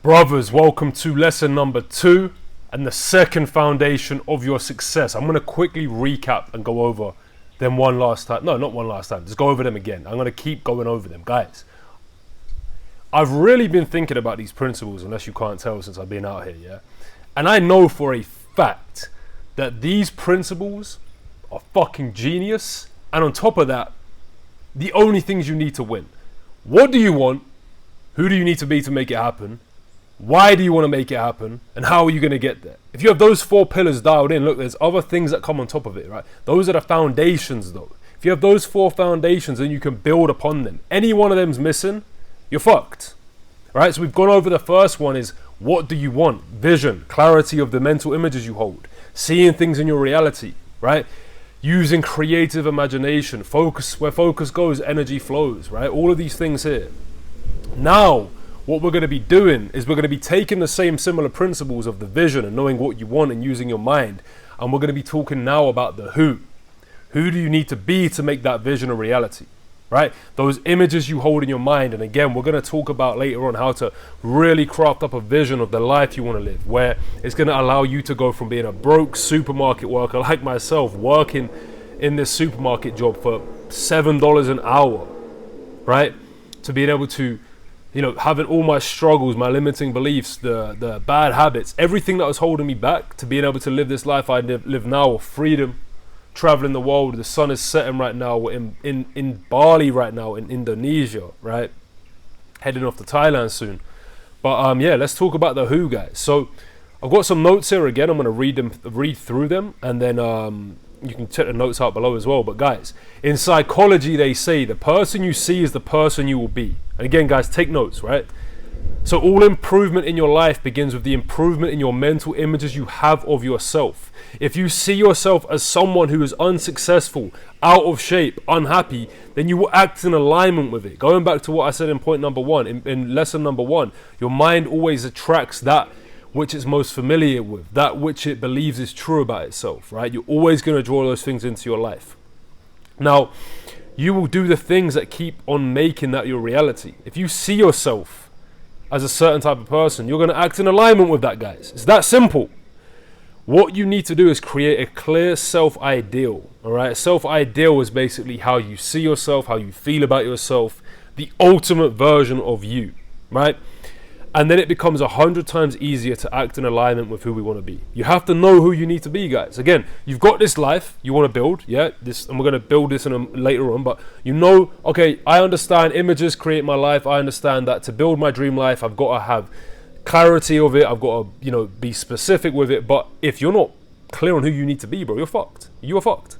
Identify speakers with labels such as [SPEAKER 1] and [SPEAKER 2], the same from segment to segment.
[SPEAKER 1] Brothers, welcome to lesson number 2 and the second foundation of your success. I'm going to quickly recap and go over them one last time. No, not one last time. Just go over them again. I'm going to keep going over them. Guys, I've really been thinking about these principles, unless you can't tell since I've been out here, yeah? And I know for a fact that these principles are fucking genius. And on top of that, the only things you need to win. What do you want? Who do you need to be to make it happen? Why do you want to make it happen? And how are you going to get there? If you have those 4 pillars dialed in, look, there's other things that come on top of it, right? Those are the foundations, though. If you have those 4 foundations, then you can build upon them. Any one of them's missing, you're fucked, right? So we've gone over the first one is, what do you want? Vision, clarity of the mental images you hold, seeing things in your reality, right? Using creative imagination, focus, where focus goes, energy flows, right? All of these things here. Now, what we're going to be doing is we're going to be taking the same similar principles of the vision and knowing what you want and using your mind. And we're going to be talking now about the who. Who do you need to be to make that vision a reality, right? Those images you hold in your mind. And again, we're going to talk about later on how to really craft up a vision of the life you want to live, where it's going to allow you to go from being a broke supermarket worker like myself, working in this supermarket job for $7 an hour, right? To being able to, having all my struggles, my limiting beliefs, the bad habits, everything that was holding me back, to being able to live this life I live now of freedom, traveling the world. The sun is setting right now. We're in Bali right now, in Indonesia, right? Heading off to Thailand soon. But yeah, let's talk about the who, guys. So I've got some notes here again. I'm going to read through them, and then you can check the notes out below as well. But guys, in psychology, they say the person you see is the person you will be. And again, guys, take notes, right? So all improvement in your life begins with the improvement in your mental images you have of yourself. If you see yourself as someone who is unsuccessful, out of shape, unhappy, then you will act in alignment with it. Going back to what I said in point number 1, in lesson number 1, your mind always attracts that which it's most familiar with, that which it believes is true about itself, right? You're always going to draw those things into your life. Now, you will do the things that keep on making that your reality. If you see yourself as a certain type of person, you're going to act in alignment with that, guys. It's that simple. What you need to do is create a clear self-ideal, all right? Self-ideal is basically how you see yourself, how you feel about yourself, the ultimate version of you, right? And then it becomes 100 times easier to act in alignment with who we want to be. You have to know who you need to be, guys. Again, you've got this life you want to build, yeah? And we're going to build this later on, but okay, I understand images create my life. I understand that to build my dream life, I've got to have clarity of it. I've got to, be specific with it. But if you're not clear on who you need to be, bro, you're fucked. You are fucked.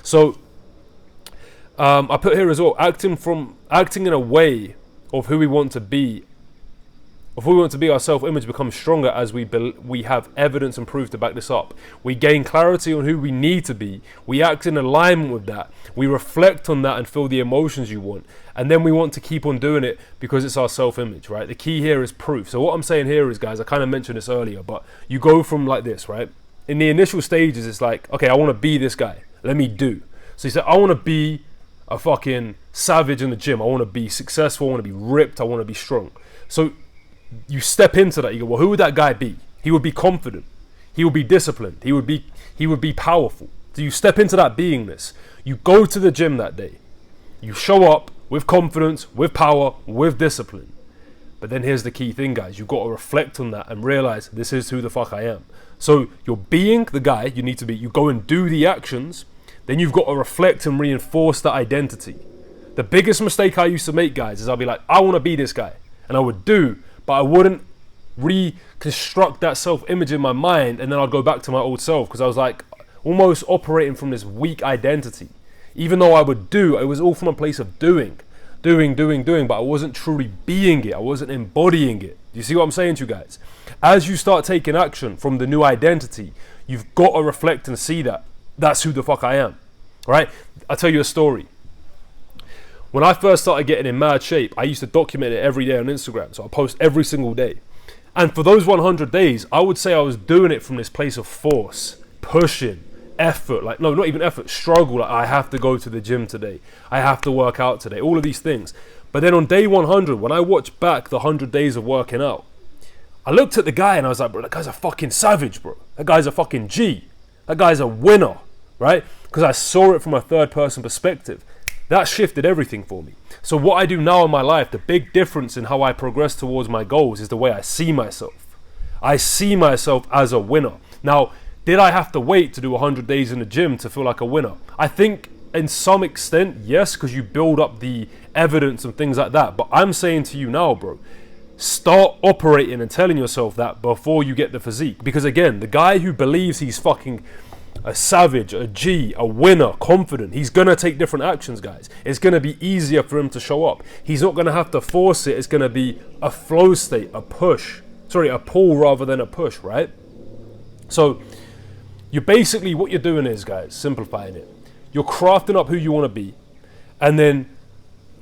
[SPEAKER 1] So I put here as well, acting in a way of who we want to be. If we want to be, our self-image becomes stronger as we have evidence and proof to back this up. We gain clarity on who we need to be. We act in alignment with that. We reflect on that and feel the emotions you want. And then we want to keep on doing it because it's our self-image, right? The key here is proof. So what I'm saying here is, guys, I kind of mentioned this earlier, but you go from like this, right? In the initial stages, it's like, okay, I want to be this guy. Let me do. So you say, I want to be a fucking savage in the gym. I want to be successful. I want to be ripped. I want to be strong. So you step into that. You go, well, who would that guy be? He would be confident. He would be disciplined. He would be powerful. So you step into that beingness. You go to the gym that day. You show up with confidence, with power, with discipline. But then here's the key thing, guys. You've got to reflect on that and realize this is who the fuck I am. So you're being the guy you need to be. You go and do the actions. Then you've got to reflect and reinforce that identity. The biggest mistake I used to make, guys, is I'll be like, I want to be this guy. And I would do, but I wouldn't reconstruct that self-image in my mind, and then I'd go back to my old self because I was like almost operating from this weak identity. Even though I would do, it was all from a place of doing, but I wasn't truly being it. I wasn't embodying it. Do you see what I'm saying to you guys? As you start taking action from the new identity, you've got to reflect and see that that's who the fuck I am, right? I'll tell you a story. When I first started getting in mad shape, I used to document it every day on Instagram. So I post every single day. And for those 100 days, I would say I was doing it from this place of force, pushing, effort, like, no, not even effort, struggle. Like, I have to go to the gym today. I have to work out today. All of these things. But then on day 100, when I watch back the 100 days of working out, I looked at the guy and I was like, bro, that guy's a fucking savage, bro. That guy's a fucking G. That guy's a winner, right? Because I saw it from a third person perspective. That shifted everything for me. So what I do now in my life, the big difference in how I progress towards my goals is the way I see myself. I see myself as a winner. Now, did I have to wait to do 100 days in the gym to feel like a winner? I think in some extent, yes, because you build up the evidence and things like that. But I'm saying to you now, bro, start operating and telling yourself that before you get the physique. Because again, the guy who believes he's fucking a savage, a G, a winner, confident, he's going to take different actions, guys. It's going to be easier for him to show up. He's not going to have to force it. It's going to be a flow state, a pull rather than a push, right? So you basically, what you're doing is, guys, simplifying it. You're crafting up who you want to be, and then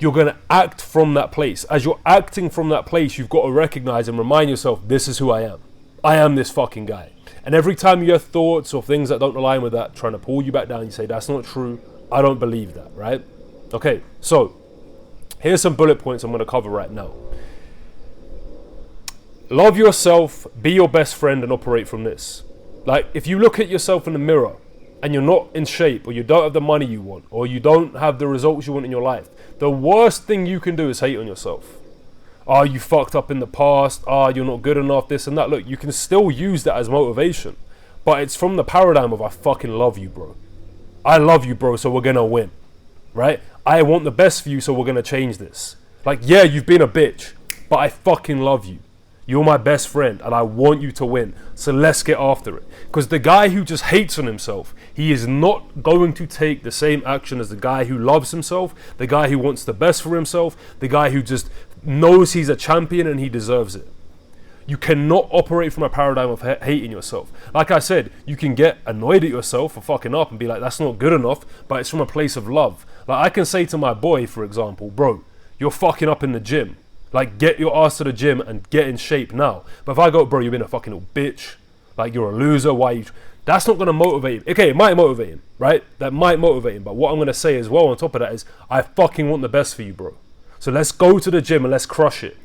[SPEAKER 1] you're going to act from that place. As you're acting from that place, you've got to recognize and remind yourself, this is who I am. I am this fucking guy. And every time you have thoughts or things that don't align with that, trying to pull you back down, you say, that's not true. I don't believe that, right? Okay, so here's some bullet points I'm going to cover right now. Love yourself, be your best friend, and operate from this. Like, if you look at yourself in the mirror and you're not in shape, or you don't have the money you want, or you don't have the results you want in your life, the worst thing you can do is hate on yourself. Oh, you fucked up in the past. Oh, you're not good enough, this and that. Look, you can still use that as motivation, but it's from the paradigm of I fucking love you, bro. I love you, bro, so we're going to win, right? I want the best for you, so we're going to change this. Like, yeah, you've been a bitch, but I fucking love you. You're my best friend, and I want you to win. So let's get after it. Because the guy who just hates on himself, he is not going to take the same action as the guy who loves himself, the guy who wants the best for himself, the guy who just knows he's a champion and he deserves it. You cannot operate from a paradigm of hating yourself. Like I said, you can get annoyed at yourself for fucking up and be like, that's not good enough, but it's from a place of love. Like I can say to my boy, for example, bro, you're fucking up in the gym. Like, get your ass to the gym and get in shape now. But if I go, bro, you've been a fucking little bitch. Like, you're a loser. Why you... That's not going to motivate him. Okay, it might motivate him, right? That might motivate him. But what I'm going to say as well on top of that is, I fucking want the best for you, bro. So let's go to the gym and let's crush it.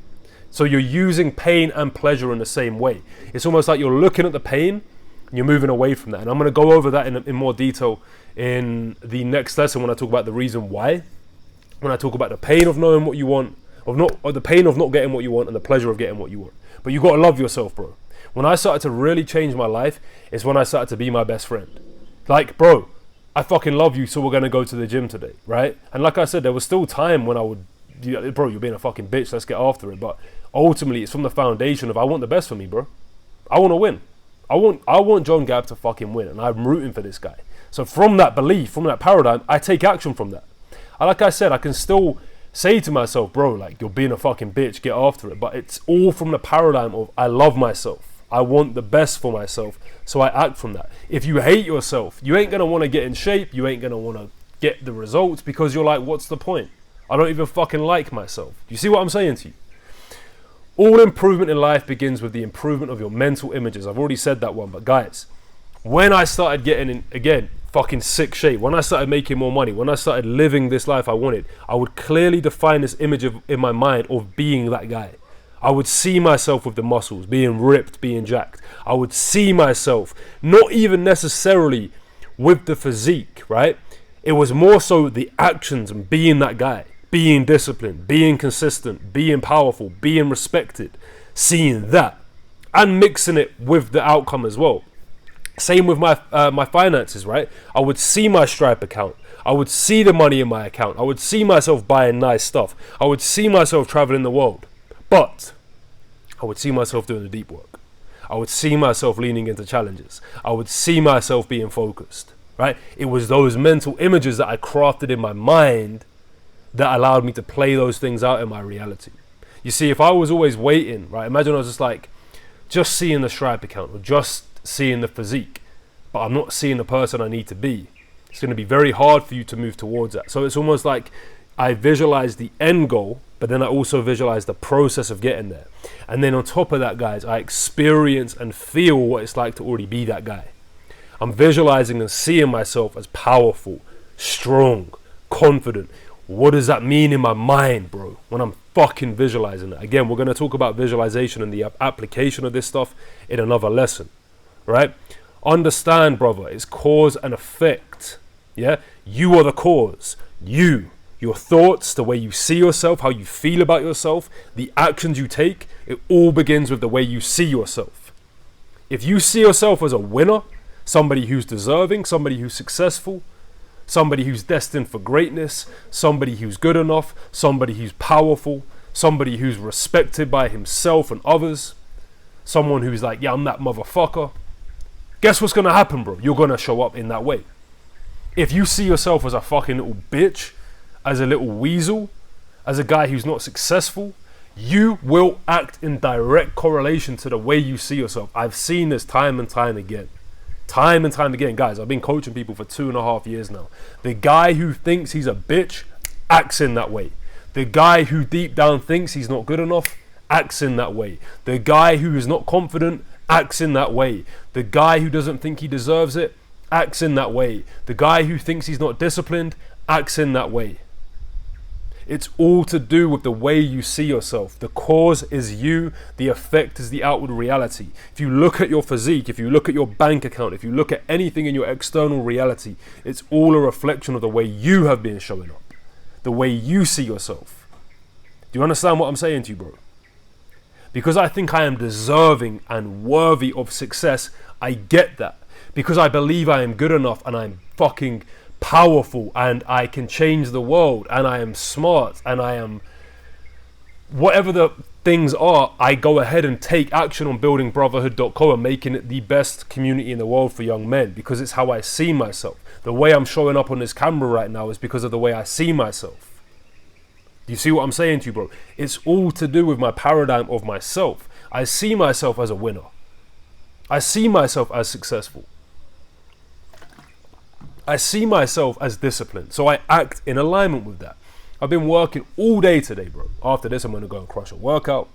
[SPEAKER 1] So you're using pain and pleasure in the same way. It's almost like you're looking at the pain and you're moving away from that. And I'm going to go over that in more detail in the next lesson when I talk about the reason why. When I talk about the pain of knowing what you want, or the pain of not getting what you want and the pleasure of getting what you want. But you got to love yourself, bro. When I started to really change my life, it's when I started to be my best friend. Like, bro, I fucking love you, so we're going to go to the gym today, right? And like I said, there was still time when I would, bro, you're being a fucking bitch, let's get after it. But ultimately, it's from the foundation of I want the best for me, bro. I want to win. I want John Gab to fucking win, and I'm rooting for this guy. So from that belief, from that paradigm, I take action from that. And like I said, I can still say to myself, bro, like, you're being a fucking bitch, get after it. But it's all from the paradigm of I love myself. I want the best for myself, so I act from that. If you hate yourself, you ain't going to want to get in shape. You ain't going to want to get the results because you're like, what's the point? I don't even fucking like myself. You see what I'm saying to you? All improvement in life begins with the improvement of your mental images. I've already said that one, but guys, when I started getting in, again, fucking sick shape, when I started making more money, when I started living this life I wanted, I would clearly define this image in my mind of being that guy. I would see myself with the muscles, being ripped, being jacked. I would see myself, not even necessarily with the physique, right? It was more so the actions and being that guy, being disciplined, being consistent, being powerful, being respected, seeing that and mixing it with the outcome as well. Same with my finances, right? I would see my Stripe account. I would see the money in my account. I would see myself buying nice stuff. I would see myself traveling the world. But I would see myself doing the deep work. I would see myself leaning into challenges. I would see myself being focused, right? It was those mental images that I crafted in my mind that allowed me to play those things out in my reality. You see, if I was always waiting, right? Imagine I was just like, just seeing the Stripe account or just seeing the physique, but I'm not seeing the person I need to be. It's going to be very hard for you to move towards that. So it's almost like I visualize the end goal, but then I also visualize the process of getting there. And then on top of that, guys, I experience and feel what it's like to already be that guy. I'm visualizing and seeing myself as powerful, strong, confident. What does that mean in my mind, bro? When I'm fucking visualizing it. Again, we're going to talk about visualization and the application of this stuff in another lesson, right? Understand, brother, it's cause and effect. Yeah, you are the cause. Your thoughts, the way you see yourself, how you feel about yourself, the actions you take, it all begins with the way you see yourself. If you see yourself as a winner, somebody who's deserving, somebody who's successful, somebody who's destined for greatness, somebody who's good enough, somebody who's powerful, somebody who's respected by himself and others, someone who's like, yeah, I'm that motherfucker. Guess what's gonna happen, bro? You're gonna show up in that way. If you see yourself as a fucking little bitch, as a little weasel, as a guy who's not successful, you will act in direct correlation to the way you see yourself. I've seen this time and time again. Time and time again, guys, I've been coaching people for 2.5 years now. The guy who thinks he's a bitch acts in that way. The guy who deep down thinks he's not good enough acts in that way. The guy who is not confident acts in that way. The guy who doesn't think he deserves it acts in that way. The guy who thinks he's not disciplined acts in that way. It's all to do with the way you see yourself. The cause is you, the effect is the outward reality. If you look at your physique, if you look at your bank account, if you look at anything in your external reality, it's all a reflection of the way you have been showing up, the way you see yourself. Do you understand what I'm saying to you, bro? Because I think I am deserving and worthy of success, I get that. Because I believe I am good enough and I'm fucking powerful and I can change the world and I am smart and I am whatever the things are, I go ahead and take action on building brotherhood.co and making it the best community in the world for young men, because it's how I see myself. The way I'm showing up on this camera right now is because of the way I see myself. Do you see what I'm saying to you, bro? It's all to do with my paradigm of myself. I see myself as a winner. I see myself as successful. I see myself as disciplined, so I act in alignment with that. I've been working all day today, bro. After this, I'm going to go and crush a workout,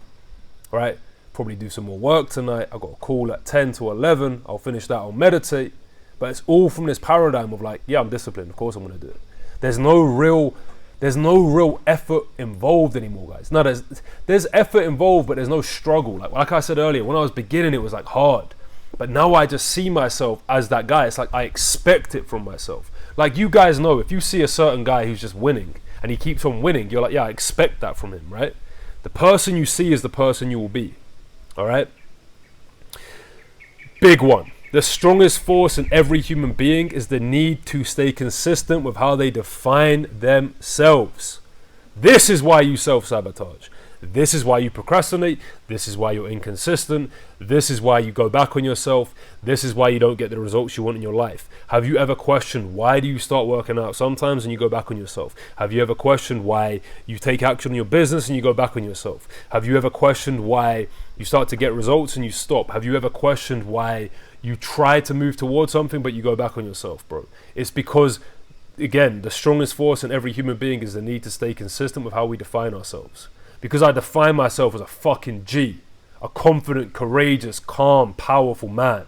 [SPEAKER 1] right? Probably do some more work tonight. I've got a call at 10 to 11. I'll finish that, I'll meditate. But it's all from this paradigm of like, yeah, I'm disciplined. Of course I'm going to do it. There's no real effort involved anymore, guys. No, there's effort involved, but there's no struggle. Like I said earlier, when I was beginning, it was like hard. But now I just see myself as that guy. It's like I expect it from myself. Like you guys know, if you see a certain guy who's just winning and he keeps on winning, you're like, yeah, I expect that from him, right? The person you see is the person you will be, all right? Big one. The strongest force in every human being is the need to stay consistent with how they define themselves. This is why you self-sabotage. This is why you procrastinate. This is why you're inconsistent. This is why you go back on yourself. This is why you don't get the results you want in your life. Have you ever questioned why do you start working out sometimes and you go back on yourself? Have you ever questioned why you take action on your business and you go back on yourself? Have you ever questioned why you start to get results and you stop? Have you ever questioned why you try to move towards something but you go back on yourself, bro? It's because, again, the strongest force in every human being is the need to stay consistent with how we define ourselves. Because I define myself as a fucking G, a confident, courageous, calm, powerful man.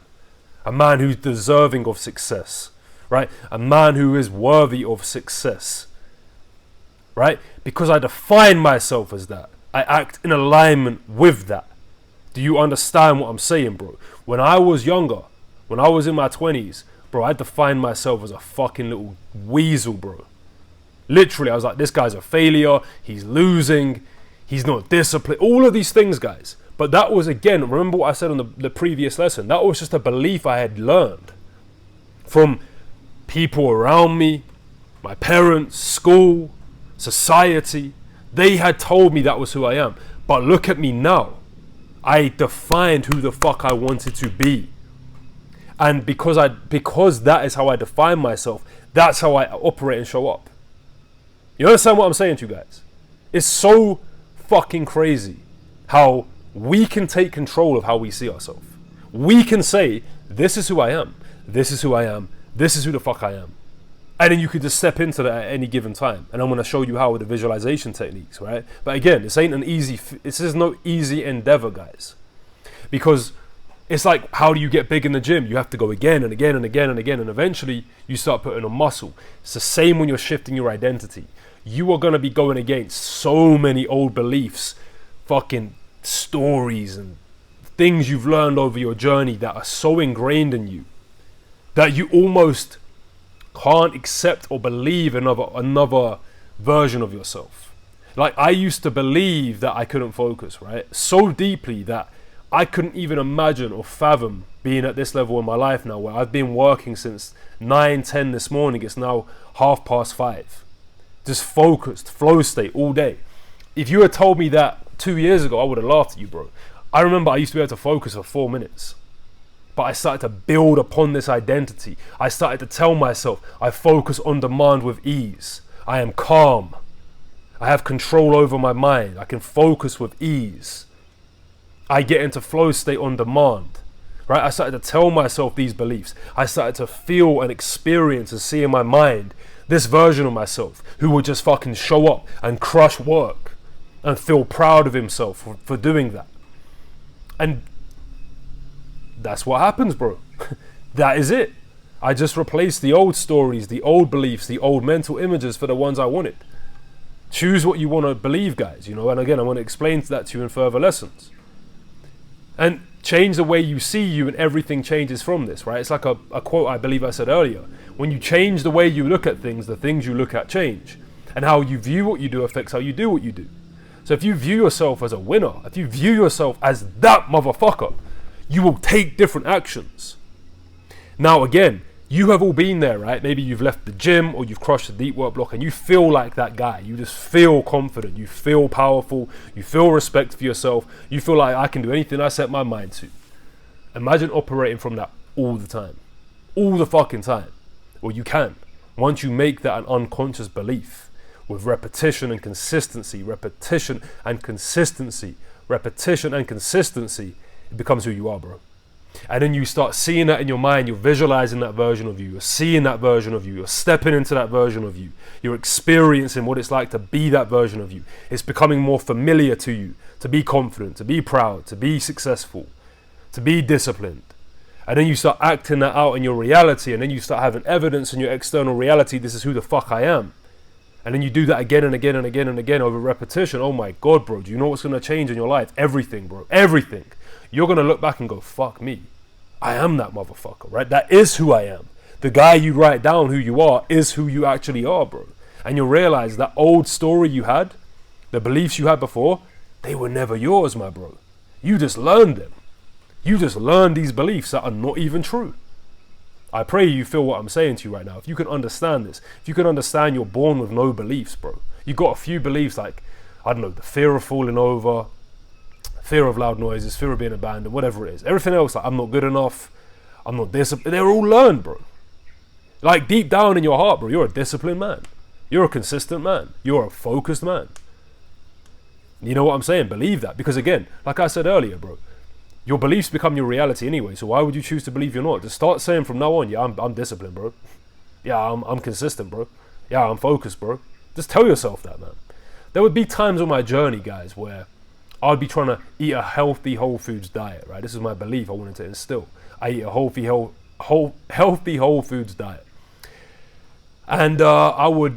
[SPEAKER 1] A man who's deserving of success, right? A man who is worthy of success, right? Because I define myself as that. I act in alignment with that. Do you understand what I'm saying, bro? When I was younger, when I was in my 20s, bro, I defined myself as a fucking little weasel, bro. Literally, I was like, this guy's a failure, he's losing, he's not disciplined, all of these things, guys. But that was, again, remember what I said on the previous lesson, that was just a belief I had learned from people around me, my parents, school, society. They had told me that was who I am. But look at me now. I defined who the fuck I wanted to be. And because that is how I define myself, that's how I operate and show up. You understand what I'm saying to you guys? It's so fucking crazy how we can take control of how we see ourselves. We can say, this is who I am, this is who I am, this is who the fuck I am. And then you could just step into that at any given time. And I'm going to show you how with the visualization techniques, right? But again, this is no easy endeavor, guys. Because it's like, how do you get big in the gym? You have to go again and again and again and again. And eventually you start putting on muscle. It's the same when you're shifting your identity. you are going to be going against so many old beliefs, fucking stories and things you've learned over your journey that are so ingrained in you that you almost can't accept or believe another version of yourself. Like, I used to believe that I couldn't focus, right? So deeply that I couldn't even imagine or fathom being at this level in my life now, where I've been working since 9-10 this morning. It's now 5:30. Just focused, flow state all day. If you had told me that 2 years ago, I would have laughed at you, bro. I remember I used to be able to focus for 4 minutes. But I started to build upon this identity. I started to tell myself, I focus on demand with ease. I am calm. I have control over my mind. I can focus with ease. I get into flow state on demand. Right? I started to tell myself these beliefs. I started to feel and experience and see in my mind this version of myself who would just fucking show up and crush work and feel proud of himself for doing that. And that's what happens, bro. That is it. I just replaced the old stories, the old beliefs, the old mental images for the ones I wanted. Choose what you want to believe, guys, you know, and again, I want to explain that to you in further lessons. And change the way you see you, and everything changes from this, right? It's like a quote I believe I said earlier. When you change the way you look at things, the things you look at change. And how you view what you do affects how you do what you do. So if you view yourself as a winner, if you view yourself as that motherfucker, you will take different actions. Now again, you have all been there, right? Maybe you've left the gym or you've crushed the deep work block and you feel like that guy. You just feel confident. You feel powerful. You feel respect for yourself. You feel like I can do anything I set my mind to. Imagine operating from that all the time. All the fucking time. Well, you can. Once you make that an unconscious belief with repetition and consistency, repetition and consistency, repetition and consistency, it becomes who you are, bro. And then you start seeing that in your mind. You're visualizing that version of you. You're seeing that version of you. You're stepping into that version of you. You're experiencing what it's like to be that version of you. It's becoming more familiar to you, to be confident, to be proud, to be successful, to be disciplined. And then you start acting that out in your reality. And then you start having evidence in your external reality. This is who the fuck I am. And then you do that again and again and again and again over repetition. Oh my God, bro. Do you know what's going to change in your life? Everything, bro. Everything. You're going to look back and go, fuck me. I am that motherfucker, right? That is who I am. The guy you write down who you are is who you actually are, bro. And you'll realize that old story you had, the beliefs you had before, they were never yours, my bro. You just learned them. You just learned these beliefs that are not even true. I pray you feel what I'm saying to you right now. If you can understand this, if you can understand you're born with no beliefs, bro. You got a few beliefs like, I don't know, the fear of falling over, fear of loud noises, fear of being abandoned, whatever it is. Everything else, like I'm not good enough, I'm not disciplined. They're all learned, bro. Like deep down in your heart, bro, you're a disciplined man. You're a consistent man. You're a focused man. You know what I'm saying? Believe that. Because again, like I said earlier, bro, your beliefs become your reality anyway. So why would you choose to believe you're not? Just start saying from now on, yeah, I'm disciplined, bro. Yeah, I'm consistent, bro. Yeah, I'm focused, bro. Just tell yourself that, man. There would be times on my journey, guys, where I'd be trying to eat a healthy whole foods diet, right? This is my belief I wanted to instill. I eat a healthy whole foods diet. And I would,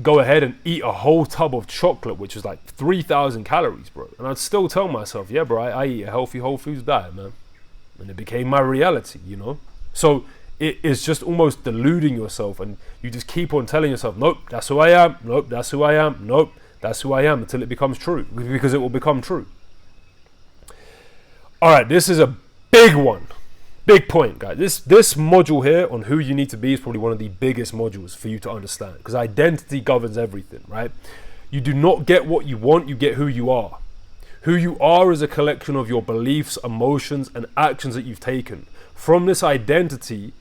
[SPEAKER 1] go ahead and eat a whole tub of chocolate, which was like 3,000 calories, bro. And I'd still tell myself, yeah, bro, I eat a healthy whole foods diet, man. And it became my reality, you know? So it is just almost deluding yourself, and you just keep on telling yourself, nope, that's who I am. Nope, that's who I am. Nope, that's who I am, until it becomes true, because it will become true. All right, this is a big one. Big point, guys. This module here on who you need to be is probably one of the biggest modules for you to understand, because identity governs everything, right? You do not get what you want, you get who you are. Who you are is a collection of your beliefs, emotions, and actions that you've taken. From this identity,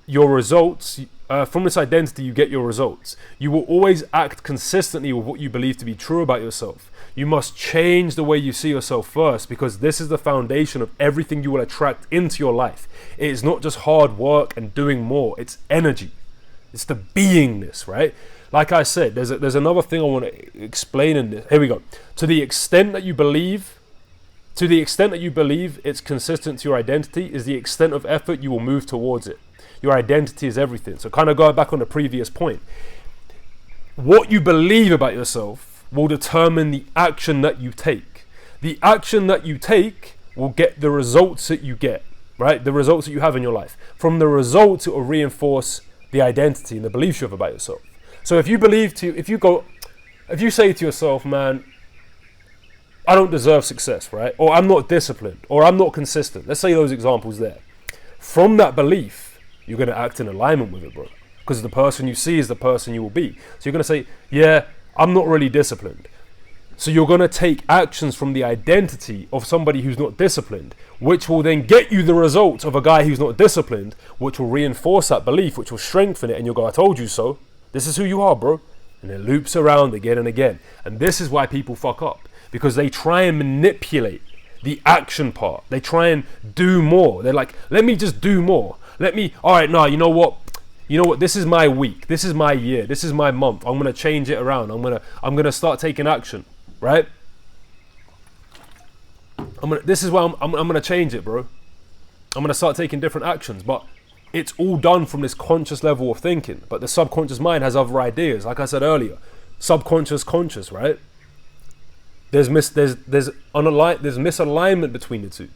[SPEAKER 1] your results, from this identity, you get your results. You will always act consistently with what you believe to be true about yourself. You must change the way you see yourself first, because this is the foundation of everything you will attract into your life. It is not just hard work and doing more. It's energy. It's the beingness, right? Like I said, there's another thing I want to explain in this. Here we go. To the extent that you believe it's consistent to your identity is the extent of effort you will move towards it. Your identity is everything. So kind of going back on the previous point, what you believe about yourself will determine the action that you take. The action that you take will get the results that you get, right? The results that you have in your life. From the results, it will reinforce the identity and the beliefs you have about yourself. So if you say to yourself, man, I don't deserve success, right? Or I'm not disciplined, or I'm not consistent. Let's say those examples there. From that belief, you're going to act in alignment with it, bro. Because the person you see is the person you will be. So you're going to say, yeah, I'm not really disciplined. So you're going to take actions from the identity of somebody who's not disciplined, which will then get you the results of a guy who's not disciplined, which will reinforce that belief, which will strengthen it. And you'll go, I told you so. This is who you are, bro. And it loops around again and again. And this is why people fuck up. Because they try and manipulate the action part. They try and do more. They're like, let me just do more. All right, no, you know what? This is my week. This is my year. This is my month. I'm going to change it around. I'm going to start taking action, right? This is why I'm going to change it, bro. I'm going to start taking different actions. But it's all done from this conscious level of thinking. But the subconscious mind has other ideas. Like I said earlier, subconscious, conscious, right? There's misalignment between the two.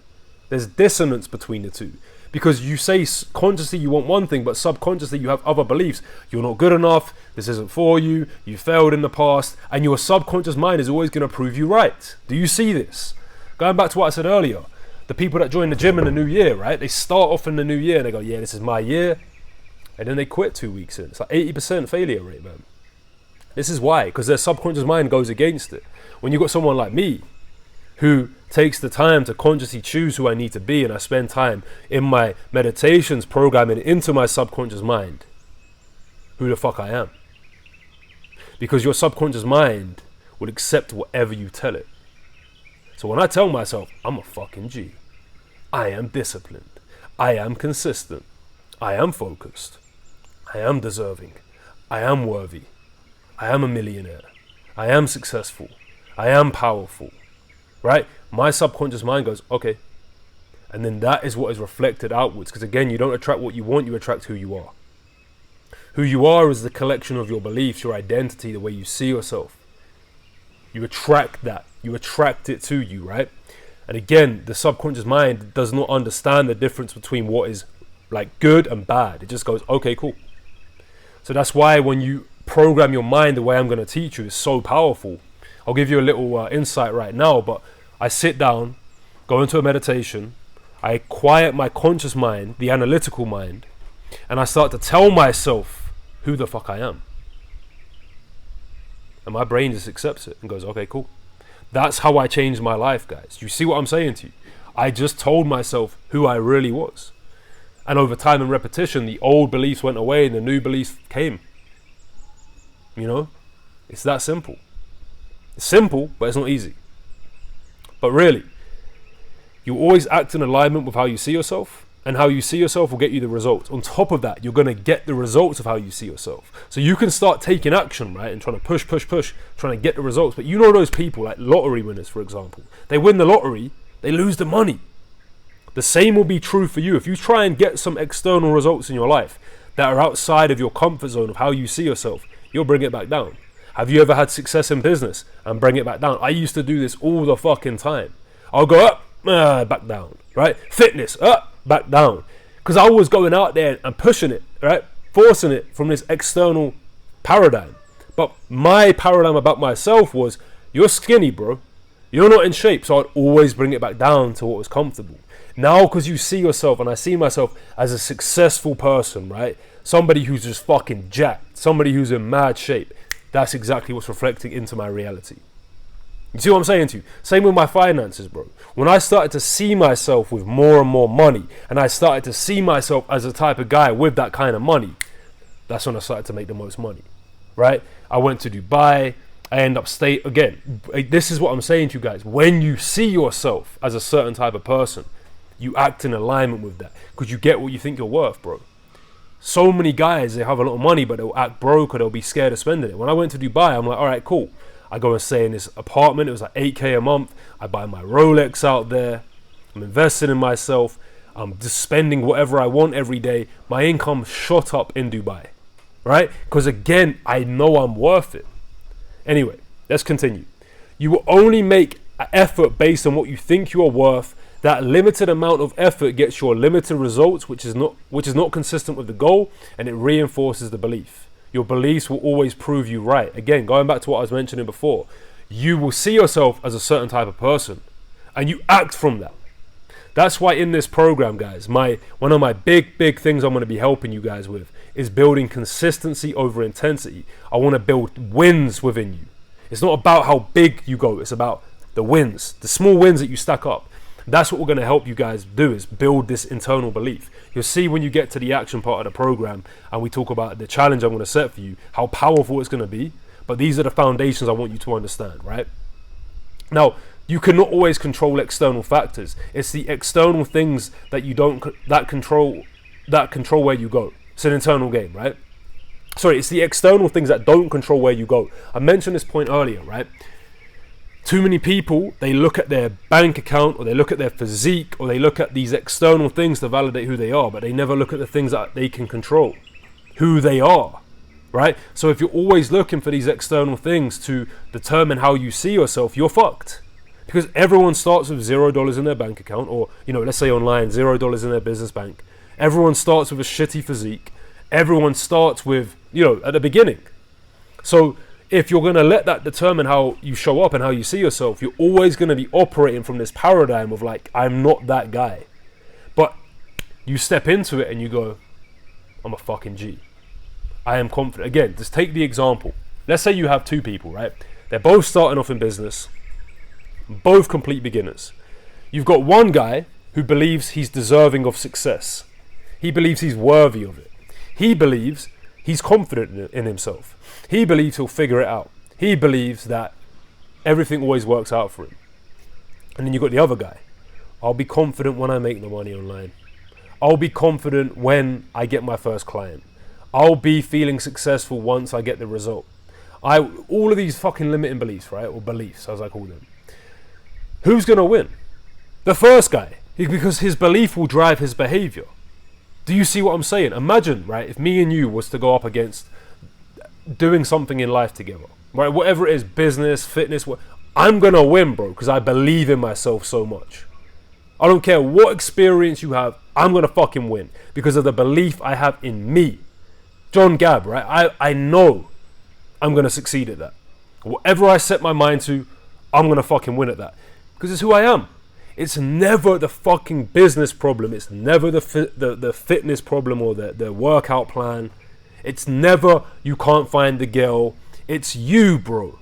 [SPEAKER 1] There's dissonance between the two. Because you say consciously you want one thing, but subconsciously you have other beliefs. You're not good enough. This isn't for you. You failed in the past. And your subconscious mind is always going to prove you right. Do you see this? Going back to what I said earlier. The people that join the gym in the new year, right? They start off in the new year and they go, yeah, this is my year. And then they quit 2 weeks in. It's like 80% failure rate, man. This is why. Because their subconscious mind goes against it. When you've got someone like me who takes the time to consciously choose who I need to be, and I spend time in my meditations programming into my subconscious mind who the fuck I am. Because your subconscious mind will accept whatever you tell it. So when I tell myself, I'm a fucking G, I am disciplined, I am consistent, I am focused, I am deserving, I am worthy, I am a millionaire, I am successful, I am powerful, right? My subconscious mind goes, okay. And then that is what is reflected outwards. Because again, you don't attract what you want, you attract who you are. Who you are is the collection of your beliefs, your identity, the way you see yourself. You attract that. You attract it to you, right? And again, the subconscious mind does not understand the difference between what is like good and bad. It just goes, okay, cool. So that's why when you program your mind the way I'm going to teach you is so powerful. I'll give you a little insight right now, but I sit down, go into a meditation, I quiet my conscious mind, the analytical mind, and I start to tell myself who the fuck I am. And my brain just accepts it and goes, okay, cool. That's how I changed my life, guys. You see what I'm saying to you? I just told myself who I really was. And over time and repetition, the old beliefs went away and the new beliefs came. You know? It's that simple. It's simple, but it's not easy. But really, you always act in alignment with how you see yourself, and how you see yourself will get you the results. On top of that, you're going to get the results of how you see yourself. So you can start taking action, right, and trying to push, trying to get the results. But you know those people, like lottery winners, for example. They win the lottery, they lose the money. The same will be true for you. If you try and get some external results in your life that are outside of your comfort zone of how you see yourself, you'll bring it back down. Have you ever had success in business and bring it back down? I used to do this all the fucking time. I'll go up, back down, right? Fitness, up, back down. Because I was going out there and pushing it, right? Forcing it from this external paradigm. But my paradigm about myself was, you're skinny, bro. You're not in shape. So I'd always bring it back down to what was comfortable. Now, because you see yourself, and I see myself as a successful person, right? Somebody who's just fucking jacked. Somebody who's in mad shape. That's exactly what's reflecting into my reality. You see what I'm saying to you? Same with my finances, bro. When I started to see myself with more and more money, and I started to see myself as a type of guy with that kind of money, that's when I started to make the most money, right? I went to Dubai. I end up again. This is what I'm saying to you guys. When you see yourself as a certain type of person, you act in alignment with that because you get what you think you're worth, bro. So many guys, they have a lot of money, but they'll act broke or they'll be scared of spending it. When I went to Dubai, I'm like, all right, cool. I go and stay in this apartment. It was like $8K a month. I buy my Rolex out there. I'm investing in myself. I'm just spending whatever I want every day. My income shot up in Dubai, right? Because again, I know I'm worth it. Anyway, let's continue. You will only make an effort based on what you think you are worth. That limited amount of effort gets your limited results, which is not consistent with the goal, and it reinforces the belief. Your beliefs will always prove you right. Again, going back to what I was mentioning before, you will see yourself as a certain type of person, and you act from that. That's why in this program, guys, one of my big things I'm going to be helping you guys with is building consistency over intensity. I want to build wins within you. It's not about how big you go. It's about the wins, the small wins that you stack up. That's what we're going to help you guys do, is build this internal belief. You'll see when you get to the action part of the program and we talk about the challenge I'm going to set for you, how powerful it's going to be. But these are the foundations I want you to understand, right? Now, you cannot always control external factors. It's the external things that you don't that control where you go. It's an internal game, right? Sorry, it's the external things that don't control where you go. I mentioned this point earlier, right? Too many people, they look at their bank account, or they look at their physique, or they look at these external things to validate who they are, but they never look at the things that they can control, who they are, right? So if you're always looking for these external things to determine how you see yourself, you're fucked. Because everyone starts with $0 in their bank account, or, let's say online, $0 in their business bank. Everyone starts with a shitty physique. Everyone starts with, at the beginning. So if you're going to let that determine how you show up and how you see yourself, you're always going to be operating from this paradigm of like, I'm not that guy. But you step into it and you go, I'm a fucking G. I am confident. Again, just take the example. Let's say you have two people, right? They're both starting off in business, both complete beginners. You've got one guy who believes he's deserving of success. He believes he's worthy of it. He believes he's confident in himself. He believes he'll figure it out. He believes that everything always works out for him. And then you've got the other guy. I'll be confident when I make the money online. I'll be confident when I get my first client. I'll be feeling successful once I get the result. All of these fucking limiting beliefs, right? Or beliefs, as I call them. Who's going to win? The first guy. Because his belief will drive his behavior. Do you see what I'm saying? Imagine, right, if me and you was to go up against doing something in life together, right? Whatever it is, business, fitness, I'm going to win, bro, because I believe in myself so much. I don't care what experience you have, I'm going to fucking win because of the belief I have in me. John Gab, right? I know I'm going to succeed at that. Whatever I set my mind to, I'm going to fucking win at that because it's who I am. It's never the fucking business problem. It's never the fitness problem or the workout plan. It's never you can't find the girl. It's you, bro.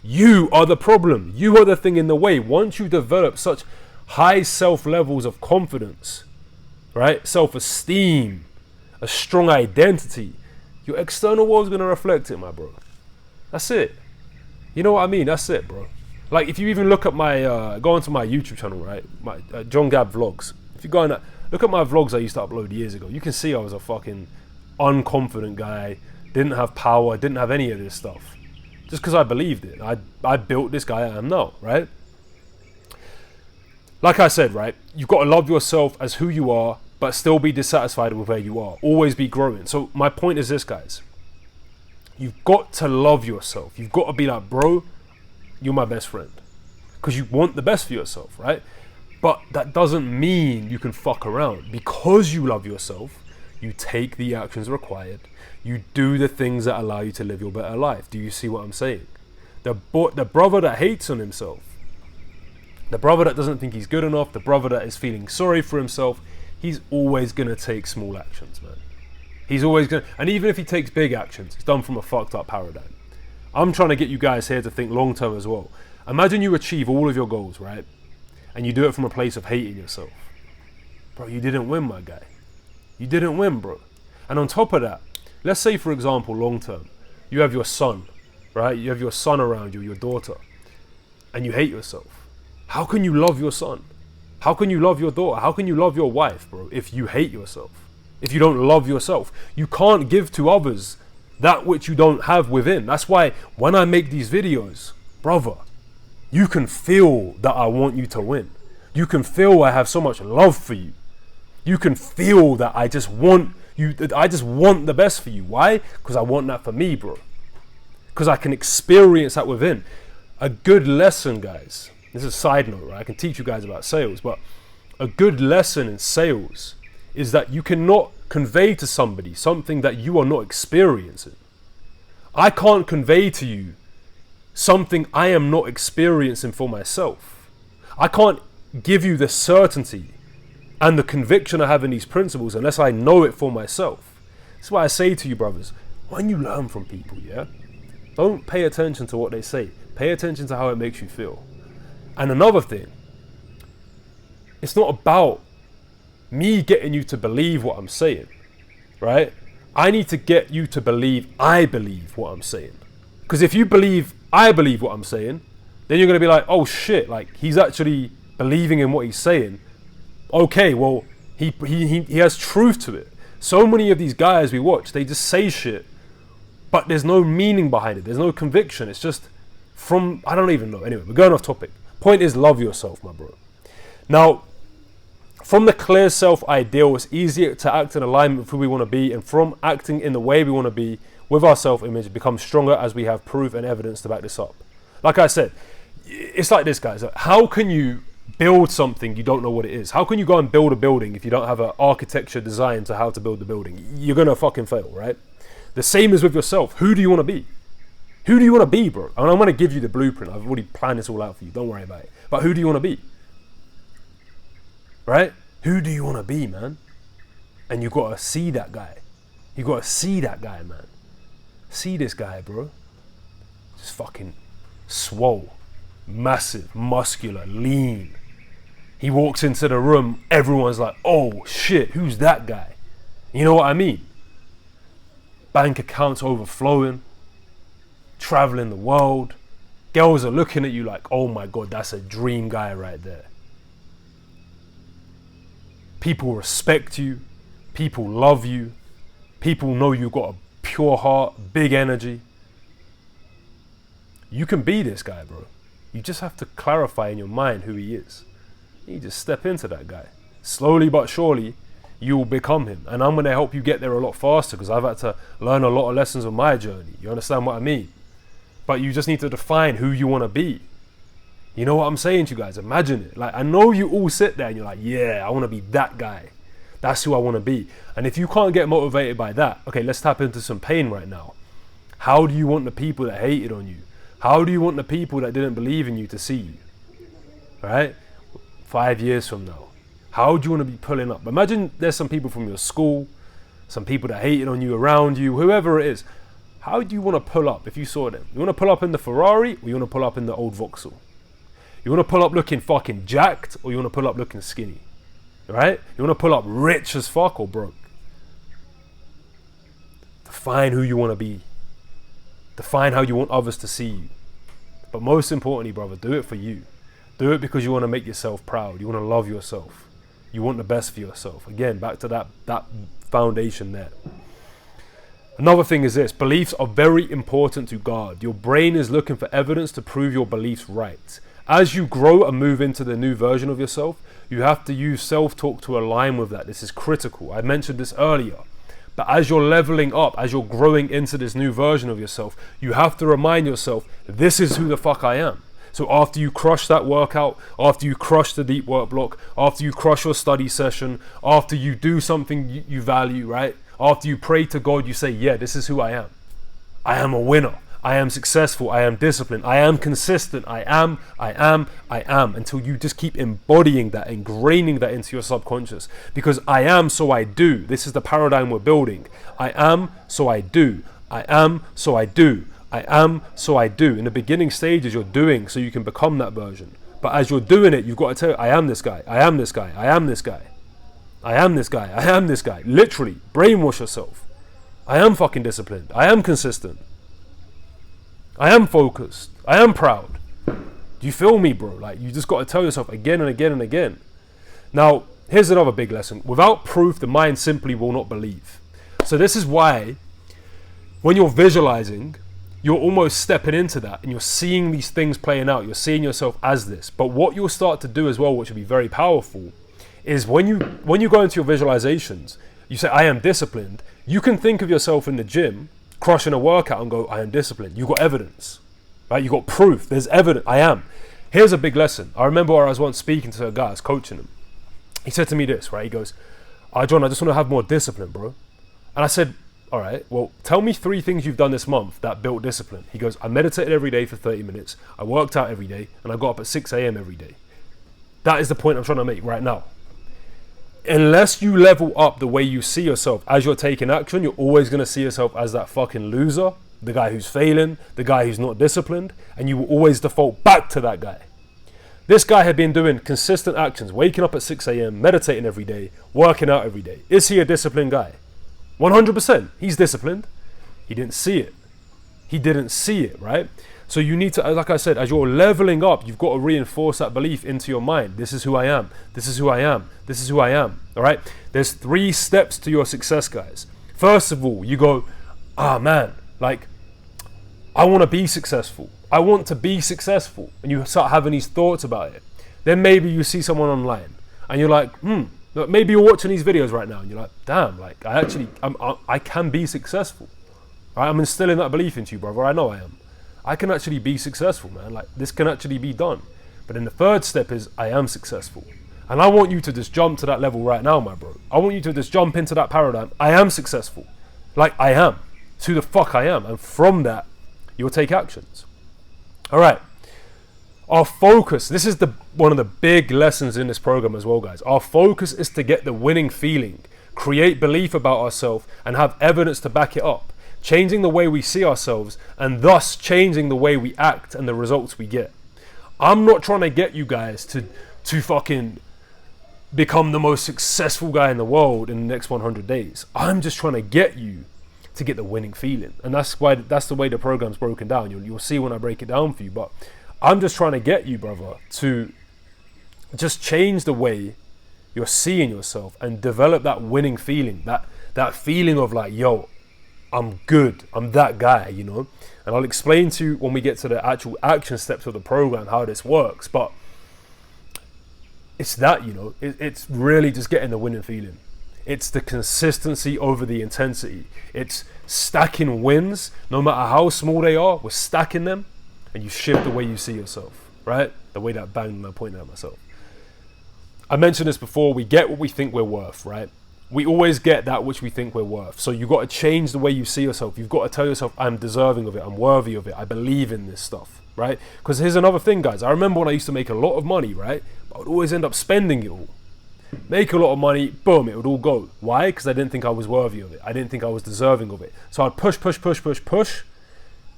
[SPEAKER 1] You are the problem. You are the thing in the way. Once you develop such high self levels of confidence, right? Self-esteem, a strong identity, your external world's going to reflect it, my bro. That's it. You know what I mean? That's it, bro. Like if you even look at my, go onto my YouTube channel, right? My John Gab Vlogs. If you go and look at my vlogs I used to upload years ago, you can see I was a fucking unconfident guy, didn't have power, didn't have any of this stuff. Just because I believed it. I built this guy I am now, right? Like I said, right? You've got to love yourself as who you are, but still be dissatisfied with where you are. Always be growing. So my point is this, guys. You've got to love yourself. You've got to be like, bro, you're my best friend. Because you want the best for yourself, right? But that doesn't mean you can fuck around. Because you love yourself, you take the actions required. You do the things that allow you to live your better life. Do you see what I'm saying? The brother that hates on himself, the brother that doesn't think he's good enough, the brother that is feeling sorry for himself, he's always going to take small actions, man. He's always going to, and even if he takes big actions, it's done from a fucked up paradigm. I'm trying to get you guys here to think long term as well. Imagine you achieve all of your goals, right? And you do it from a place of hating yourself. Bro, you didn't win, my guy. You didn't win, bro. And on top of that, let's say, for example, long term, you have your son, right? You have your son around you, your daughter, and you hate yourself. How can you love your son? How can you love your daughter? How can you love your wife, bro, if you hate yourself? If you don't love yourself? You can't give to others that which you don't have within. That's why when I make these videos, brother, you can feel that I want you to win. You can feel I have so much love for you. You can feel that I just want the best for you. Why? Because I want that for me, bro. Because I can experience that within. A good lesson, guys, this is a side note, right? I can teach you guys about sales, but a good lesson in sales is that you cannot convey to somebody something that you are not experiencing. I can't convey to you something I am not experiencing for myself. I can't give you the certainty and the conviction I have in these principles unless I know it for myself. That's why I say to you, brothers, when you learn from people, yeah, don't pay attention to what they say. Pay attention to how it makes you feel. And another thing, it's not about me getting you to believe what I'm saying, right? I need to get you to believe I believe what I'm saying. Because if you believe I believe what I'm saying, then you're going to be like, oh shit, like he's actually believing in what he's saying. Okay, well, he has truth to it. So many of these guys we watch, they just say shit, but there's no meaning behind it. There's no conviction. It's just from, I don't even know. Anyway, we're going off topic. Point is, love yourself, my bro. Now, from the clear self ideal, it's easier to act in alignment with who we want to be, and from acting in the way we want to be with our self-image, it becomes stronger as we have proof and evidence to back this up. Like I said, it's like this, guys. How can you build something you don't know what it is? How can you go and build a building if you don't have an architecture design to how to build the building? You're going to fucking fail, right? The same is with yourself. Who do you want to be? Who do you want to be, bro? And I'm going to give you the blueprint. I've already planned this all out for you. Don't worry about it. But who do you want to be? Right? Who do you want to be, man? And you got to see that guy. You got to see that guy, man. See this guy, bro. Just fucking swole, massive, muscular, lean. He walks into the room, everyone's like, oh shit, who's that guy? You know what I mean? Bank accounts overflowing, traveling the world. Girls are looking at you like, oh my God, that's a dream guy right there. People respect you. People love you. People know you've got a pure heart, big energy. You can be this guy, bro. You just have to clarify in your mind who he is. You just step into that guy. Slowly but surely, you will become him. And I'm going to help you get there a lot faster because I've had to learn a lot of lessons on my journey. You understand what I mean? But you just need to define who you want to be. You know what I'm saying to you guys? Imagine it. Like, I know you all sit there and you're like, yeah, I want to be that guy. That's who I want to be. And if you can't get motivated by that, okay, let's tap into some pain right now. How do you want the people that hated on you? How do you want the people that didn't believe in you to see you? Right? 5 years from now. How do you want to be pulling up? Imagine there's some people from your school, some people that hated on you around you, whoever it is. How do you want to pull up if you saw them? You want to pull up in the Ferrari or you want to pull up in the old Vauxhall? You want to pull up looking fucking jacked or you want to pull up looking skinny? Right? You want to pull up rich as fuck or broke? Define who you want to be. Define how you want others to see you. But most importantly, brother, do it for you. Do it because you want to make yourself proud. You want to love yourself. You want the best for yourself. Again, back to that foundation there. Another thing is this. Beliefs are very important to guard. Your brain is looking for evidence to prove your beliefs right. As you grow and move into the new version of yourself, you have to use self-talk to align with that. This is critical. I mentioned this earlier. But as you're leveling up, as you're growing into this new version of yourself, you have to remind yourself, this is who the fuck I am. So after you crush that workout, after you crush the deep work block, after you crush your study session, after you do something you value, right? After you pray to God, you say, yeah, this is who I am. I am a winner. I am successful. I am disciplined. I am consistent. I am, until you just keep embodying that, ingraining that into your subconscious. Because I am, so I do. This is the paradigm we're building. I am, so I do. I am, so I do. I am, so I do. In the beginning stages, you're doing so you can become that version. But as you're doing it, you've got to tell, I am this guy. I am this guy. I am this guy. I am this guy. I am this guy. Literally, brainwash yourself. I am fucking disciplined. I am consistent. I am focused. I am proud. Do you feel me, bro? Like, you just got to tell yourself again and again and again. Now, here's another big lesson. Without proof, the mind simply will not believe. So this is why when you're visualizing, you're almost stepping into that and you're seeing these things playing out. You're seeing yourself as this. But what you'll start to do as well, which will be very powerful, is when you go into your visualizations, you say, I am disciplined. You can think of yourself in the gym, crushing a workout and go, I am disciplined. You got evidence, right? You got proof. There's evidence. I am. Here's a big lesson. I remember I was once speaking to a guy, I was coaching him. He said to me this, right? He goes, John, I just want to have more discipline, bro. And I said, all right, well, tell me 3 things you've done this month that built discipline. He goes, I meditated every day for 30 minutes. I worked out every day, and I got up at 6 a.m. every day. That is the point I'm trying to make right now. Unless you level up the way you see yourself as you're taking action, you're always going to see yourself as that fucking loser, the guy who's failing, the guy who's not disciplined, and you will always default back to that guy. This guy had been doing consistent actions, waking up at 6 a.m., meditating every day, working out every day. Is he a disciplined guy? 100%. He's disciplined. He didn't see it. He didn't see it, right? So you need to, like I said, as you're leveling up, you've got to reinforce that belief into your mind. This is who I am. This is who I am. This is who I am. All right? There's 3 steps to your success, guys. First of all, you go, man, like, I want to be successful. I want to be successful. And you start having these thoughts about it. Then maybe you see someone online and you're like, maybe you're watching these videos right now and you're like, damn, like, I can be successful. Right? I'm instilling that belief into you, brother. I know I am. I can actually be successful, man. Like, this can actually be done. But then the 3rd step is I am successful. And I want you to just jump to that level right now, my bro. I want you to just jump into that paradigm. I am successful. Like, I am. It's who the fuck I am. And from that, you'll take actions. All right. Our focus, this is one of the big lessons in this program as well, guys. Our focus is to get the winning feeling, create belief about ourselves, and have evidence to back it up. Changing the way we see ourselves and thus changing the way we act and the results we get. I'm not trying to get you guys to fucking become the most successful guy in the world in the next 100 days. I'm just trying to get you to get the winning feeling. And that's the way the program's broken down. You'll see when I break it down for you. But I'm just trying to get you, brother, to just change the way you're seeing yourself and develop that winning feeling. That feeling of like, yo, I'm good. I'm that guy, you know. And I'll explain to you when we get to the actual action steps of the program how this works. But it's that, you know, it's really just getting the winning feeling. It's the consistency over the intensity. It's stacking wins, no matter how small they are. We're stacking them, and you shift the way you see yourself, right? The way that bang, I'm pointing at myself. I mentioned this before. We get what we think we're worth, right? We always get that which we think we're worth. So you've got to change the way you see yourself. You've got to tell yourself, I'm deserving of it. I'm worthy of it. I believe in this stuff, right? Because here's another thing, guys. I remember when I used to make a lot of money, right? But I would always end up spending it all. Make a lot of money, boom, it would all go. Why? Because I didn't think I was worthy of it. I didn't think I was deserving of it. So I'd push,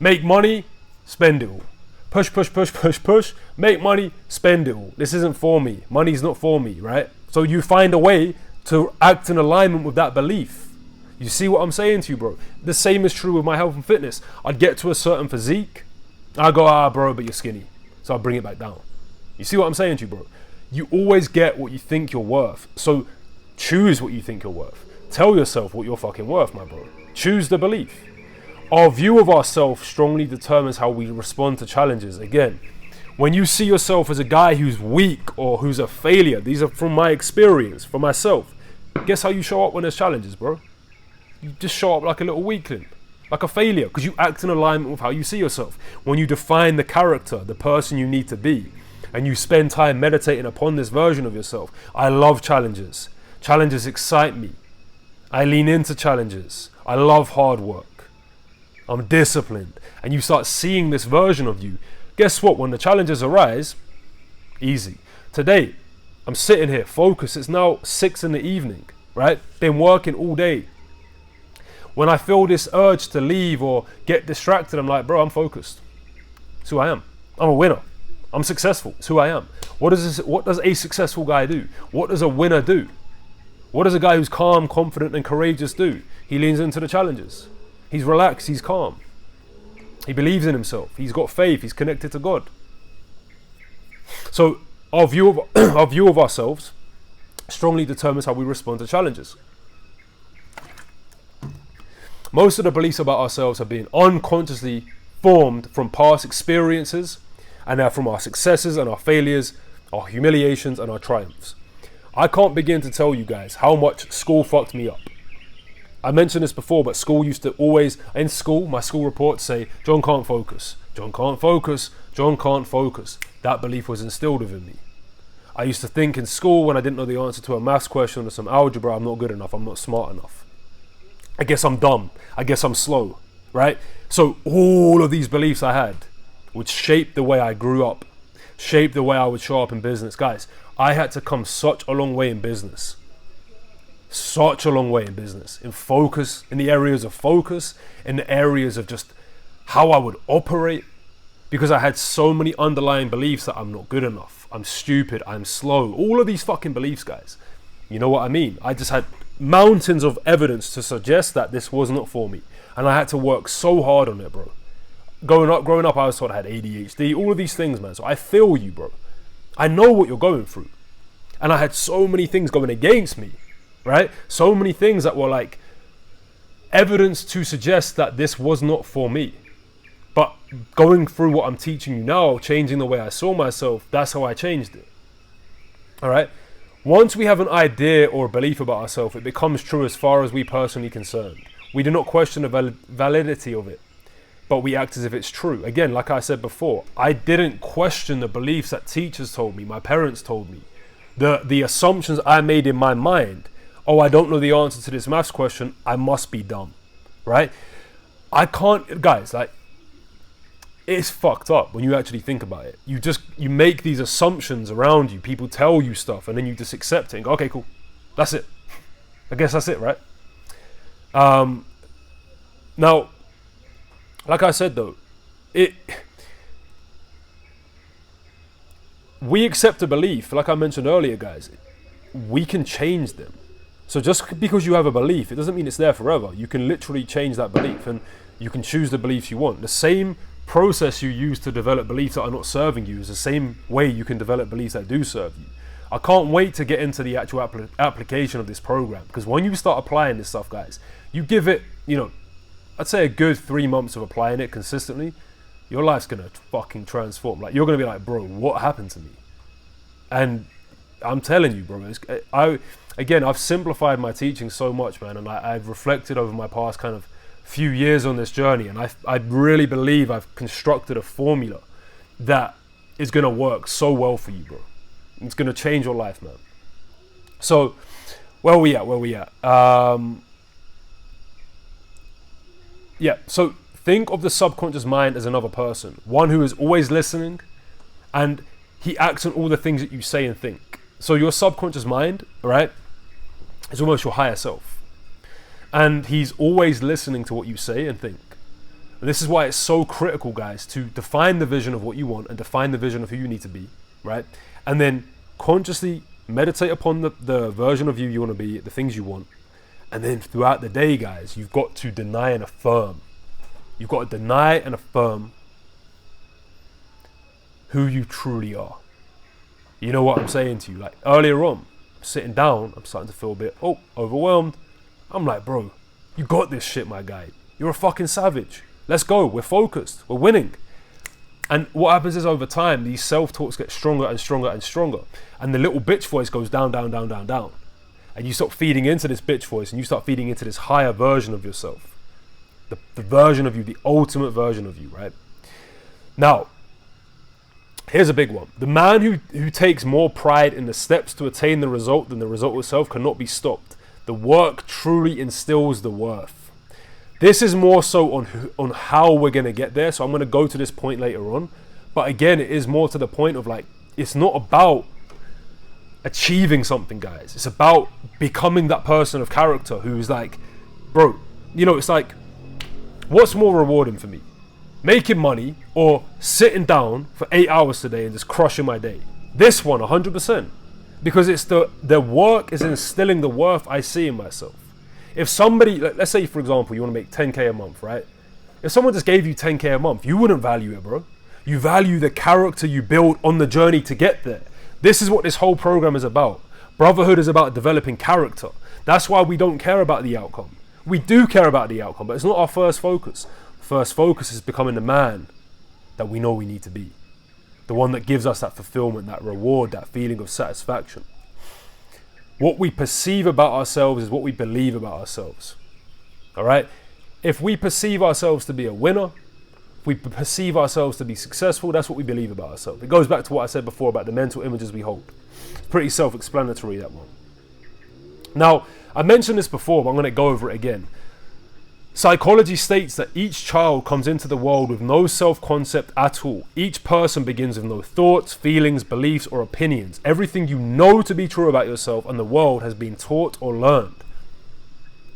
[SPEAKER 1] make money, spend it all. Push, make money, spend it all. This isn't for me. Money's not for me, right? So you find a way to act in alignment with that belief. You see what I'm saying to you, bro? The same is true with my health and fitness. I'd get to a certain physique, I go, bro, but you're skinny. So I'll bring it back down. You see what I'm saying to you, bro? You always get what you think you're worth. So choose what you think you're worth. Tell yourself what you're fucking worth, my bro. Choose the belief. Our view of ourselves strongly determines how we respond to challenges. Again, when you see yourself as a guy who's weak or who's a failure, these are from my experience, from myself. Guess how you show up when there's challenges, bro? You just show up like a little weakling, like a failure, because you act in alignment with how you see yourself. When you define the character, the person you need to be, and you spend time meditating upon this version of yourself. I love challenges. Challenges excite me. I lean into challenges. I love hard work. I'm disciplined. And you start seeing this version of you. Guess what? When the challenges arise, easy. Today, I'm sitting here, focused. It's now 6 p.m, right? Been working all day. When I feel this urge to leave or get distracted, I'm like, bro, I'm focused. It's who I am. I'm a winner. I'm successful. It's who I am. What does a successful guy do? What does a winner do? What does a guy who's calm, confident, and courageous do? He leans into the challenges. He's relaxed. He's calm. He believes in himself. He's got faith. He's connected to God. So our view of ourselves strongly determines how we respond to challenges. Most of the beliefs about ourselves have been unconsciously formed from past experiences, and they're from our successes and our failures, our humiliations and our triumphs. I can't begin to tell you guys how much school fucked me up. I mentioned this before, but school used to always, in school, my school reports say, John can't focus, John can't focus, John can't focus. That belief was instilled within me. I used to think in school when I didn't know the answer to a maths question or some algebra, I'm not good enough, I'm not smart enough. I guess I'm dumb, I guess I'm slow, right? So all of these beliefs I had would shape the way I grew up, shape the way I would show up in business. Guys, I had to come such a long way in business. Such a long way in business, in focus, in the areas of focus, in the areas of just how I would operate, because I had so many underlying beliefs that I'm not good enough, I'm stupid, I'm slow, all of these fucking beliefs, guys. You know what I mean? I just had mountains of evidence to suggest that this was not for me, and I had to work so hard on it, bro. Growing up, I was told I had ADHD, all of these things, man. So I feel you, bro. I know what you're going through, and I had so many things going against me. Right? So many things that were like evidence to suggest that this was not for me. But going through what I'm teaching you now, changing the way I saw myself, that's how I changed it. All right? Once we have an idea or a belief about ourselves, it becomes true as far as we personally concerned. We do not question the validity of it, but we act as if it's true. Again, like I said before, I didn't question the beliefs that teachers told me, my parents told me, the assumptions I made in my mind. Oh, I don't know the answer to this maths question, I must be dumb, right? I can't, guys, like, it's fucked up when you actually think about it. You make these assumptions around you, people tell you stuff, and then you just accept it and go, okay, cool, that's it. I guess that's it, right? Now, like I said though, we accept a belief, like I mentioned earlier, guys, we can change them. So just because you have a belief, it doesn't mean it's there forever. You can literally change that belief, and you can choose the beliefs you want. The same process you use to develop beliefs that are not serving you is the same way you can develop beliefs that do serve you. I can't wait to get into the actual application of this program, because when you start applying this stuff, guys, you give it, I'd say a good 3 months of applying it consistently, your life's gonna fucking transform. Like, you're gonna be like, bro, what happened to me? And I'm telling you, bro, I've simplified my teaching so much, man, and I've reflected over my past kind of few years on this journey, and I really believe I've constructed a formula that is going to work so well for you, bro. It's going to change your life, man. So, where we at? So think of the subconscious mind as another person, one who is always listening, and he acts on all the things that you say and think. So your subconscious mind, right, is almost your higher self. And he's always listening to what you say and think. And this is why it's so critical, guys, to define the vision of what you want and define the vision of who you need to be, right? And then consciously meditate upon the version of you want to be, the things you want. And then throughout the day, guys, you've got to deny and affirm. You've got to deny and affirm who you truly are. You know what I'm saying to you? Like earlier on, sitting down, I'm starting to feel a bit overwhelmed. I'm like, bro, you got this shit, my guy. You're a fucking savage. Let's go. We're focused. We're winning. And what happens is over time, these self-talks get stronger and stronger and stronger. And the little bitch voice goes down, down, down, down, down. And you start feeding into this bitch voice, and you start feeding into this higher version of yourself. The version of you, the ultimate version of you, right? Now, here's a big one. The man who takes more pride in the steps to attain the result than the result itself cannot be stopped. The work truly instills the worth. This is more so on how we're going to get there. So I'm going to go to this point later on. But again, it is more to the point of like, it's not about achieving something, guys. It's about becoming that person of character who's like, bro, it's like, what's more rewarding for me? Making money or sitting down for 8 hours today and just crushing my day? This one, 100%. Because it's the work is instilling the worth I see in myself. If somebody, let's say for example, you want to make 10K a month, right? If someone just gave you 10K a month, you wouldn't value it, bro. You value the character you build on the journey to get there. This is what this whole program is about. Brotherhood is about developing character. That's why we don't care about the outcome. We do care about the outcome, but it's not our first focus. First focus is becoming the man that we know we need to be. The one that gives us that fulfillment, that reward, that feeling of satisfaction. What we perceive about ourselves is what we believe about ourselves. All right? If we perceive ourselves to be a winner, if we perceive ourselves to be successful, that's what we believe about ourselves. It goes back to what I said before about the mental images we hold. It's pretty self-explanatory, that one. Now, I mentioned this before, but I'm going to go over it again. Psychology states that each child comes into the world with no self-concept at all. Each person begins with no thoughts, feelings, beliefs, or opinions. Everything you know to be true about yourself and the world has been taught or learned.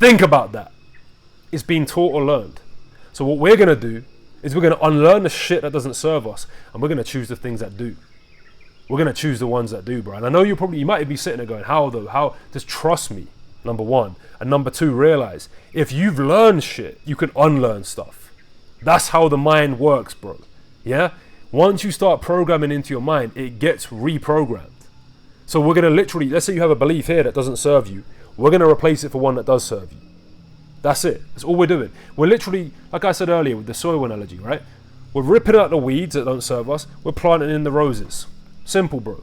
[SPEAKER 1] Think about that. It's been taught or learned. So what we're going to do is we're going to unlearn the shit that doesn't serve us, and we're going to choose the things that do. We're going to choose the ones that do, bro. And I know you might be sitting there going, how though? How? Just trust me, number one. And number two, realize if you've learned shit, you can unlearn stuff. That's how the mind works, bro. Yeah? Once you start programming into your mind, it gets reprogrammed. So we're going to literally, let's say you have a belief here that doesn't serve you. We're going to replace it for one that does serve you. That's it. That's all we're doing. We're literally, like I said earlier with the soil analogy, right? We're ripping out the weeds that don't serve us. We're planting in the roses. Simple, bro.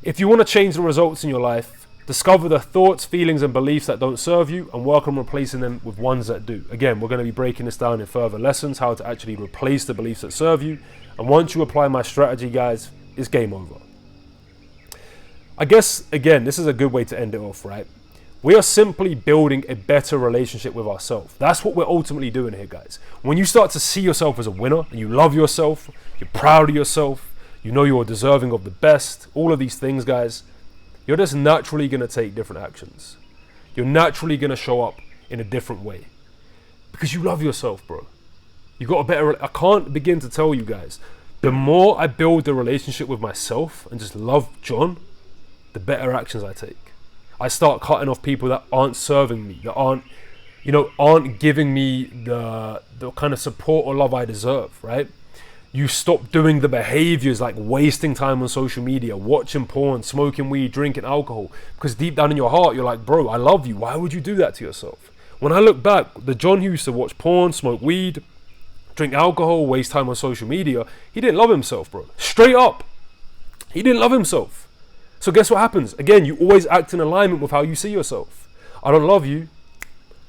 [SPEAKER 1] If you want to change the results in your life, discover the thoughts, feelings, and beliefs that don't serve you and work on replacing them with ones that do. Again, we're going to be breaking this down in further lessons, how to actually replace the beliefs that serve you. And once you apply my strategy, guys, it's game over. I guess, again, this is a good way to end it off, right? We are simply building a better relationship with ourselves. That's what we're ultimately doing here, guys. When you start to see yourself as a winner and you love yourself, you're proud of yourself, you know you're deserving of the best, all of these things, guys, you're just naturally going to take different actions. You're naturally going to show up in a different way because you love yourself, bro. You got a better, I can't begin to tell you guys, the more I build the relationship with myself and just love John, the better actions I take. I start cutting off people that aren't serving me, that aren't giving me the kind of support or love I deserve, right? You stop doing the behaviors like wasting time on social media, watching porn, smoking weed, drinking alcohol, because deep down in your heart, you're like, bro, I love you. Why would you do that to yourself? When I look back, the John who used to watch porn, smoke weed, drink alcohol, waste time on social media, he didn't love himself, bro. Straight up. He didn't love himself. So guess what happens? Again, you always act in alignment with how you see yourself. I don't love you.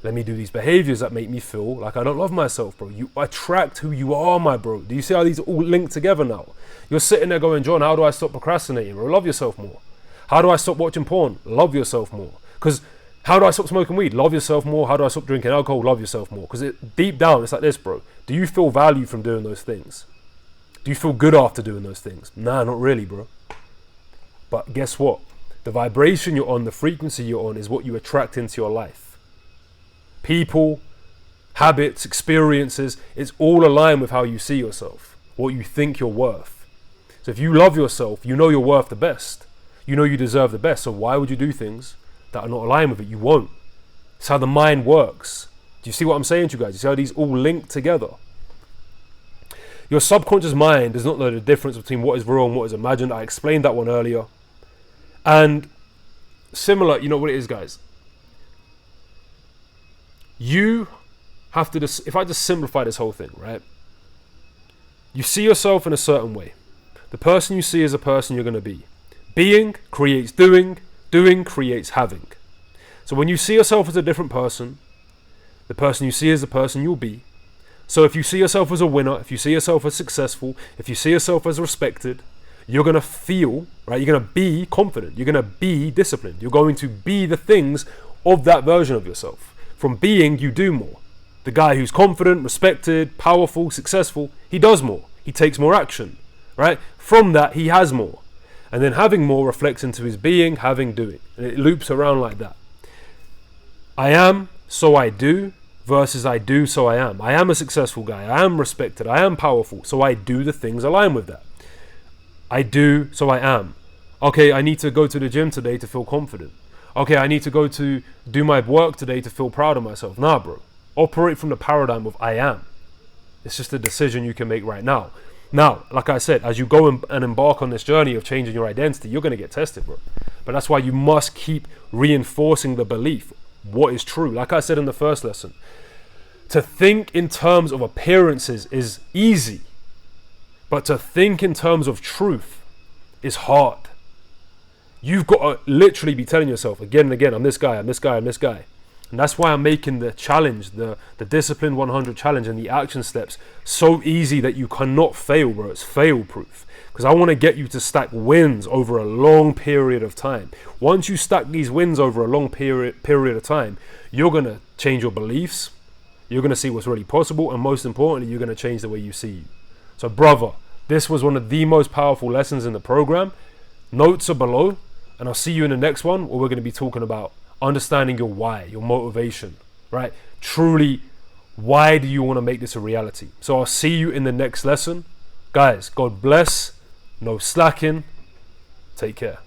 [SPEAKER 1] Let me do these behaviors that make me feel like I don't love myself, bro. You attract who you are, my bro. Do you see how these are all linked together now? You're sitting there going, John, how do I stop procrastinating, bro? Love yourself more. How do I stop watching porn? Love yourself more. Because how do I stop smoking weed? Love yourself more. How do I stop drinking alcohol? Love yourself more. Because deep down, it's like this, bro. Do you feel value from doing those things? Do you feel good after doing those things? Nah, not really, bro. But guess what? The vibration you're on, the frequency you're on is what you attract into your life. People, habits, experiences, it's all aligned with how you see yourself, what you think you're worth. So if you love yourself, you know you're worth the best. You know you deserve the best. So why would you do things that are not aligned with it? You won't. It's how the mind works. Do you see what I'm saying to you guys? You see how these all link together? Your subconscious mind does not know the difference between what is real and what is imagined. I explained that one earlier. And similar, you know what it is, guys? You have to, if I just simplify this whole thing, right? You see yourself in a certain way. The person you see is a person you're going to be. Being creates doing, doing creates having. So when you see yourself as a different person, the person you see is the person you'll be. So if you see yourself as a winner, if you see yourself as successful, if you see yourself as respected, you're going to feel, right? You're going to be confident. You're going to be disciplined. You're going to be the things of that version of yourself. From being, you do more. The guy who's confident, respected, powerful, successful, he does more. He takes more action, right? From that, he has more. And then having more reflects into his being, having, doing. And it loops around like that. I am, so I do, versus I do, so I am. I am a successful guy. I am respected. I am powerful. So I do the things aligned with that. I do, so I am. Okay, I need to go to the gym today to feel confident. Okay, I need to go to do my work today to feel proud of myself. Nah, bro. Operate from the paradigm of I am. It's just a decision you can make right now. Now, like I said, as you go and embark on this journey of changing your identity, you're going to get tested, bro. But that's why you must keep reinforcing the belief. What is true? Like I said in the first lesson, to think in terms of appearances is easy. But to think in terms of truth is hard. You've got to literally be telling yourself again and again, I'm this guy, I'm this guy, I'm this guy. And that's why I'm making the challenge, the Discipline 100 challenge and the action steps so easy that you cannot fail, bro. It's fail proof. Because I want to get you to stack wins over a long period of time. Once you stack these wins over a long period of time, you're going to change your beliefs. You're going to see what's really possible. And most importantly, you're going to change the way you see you. So brother, this was one of the most powerful lessons in the program. Notes are below. And I'll see you in the next one where we're going to be talking about understanding your why, your motivation, right? Truly, why do you want to make this a reality? So I'll see you in the next lesson. Guys, God bless. No slacking. Take care.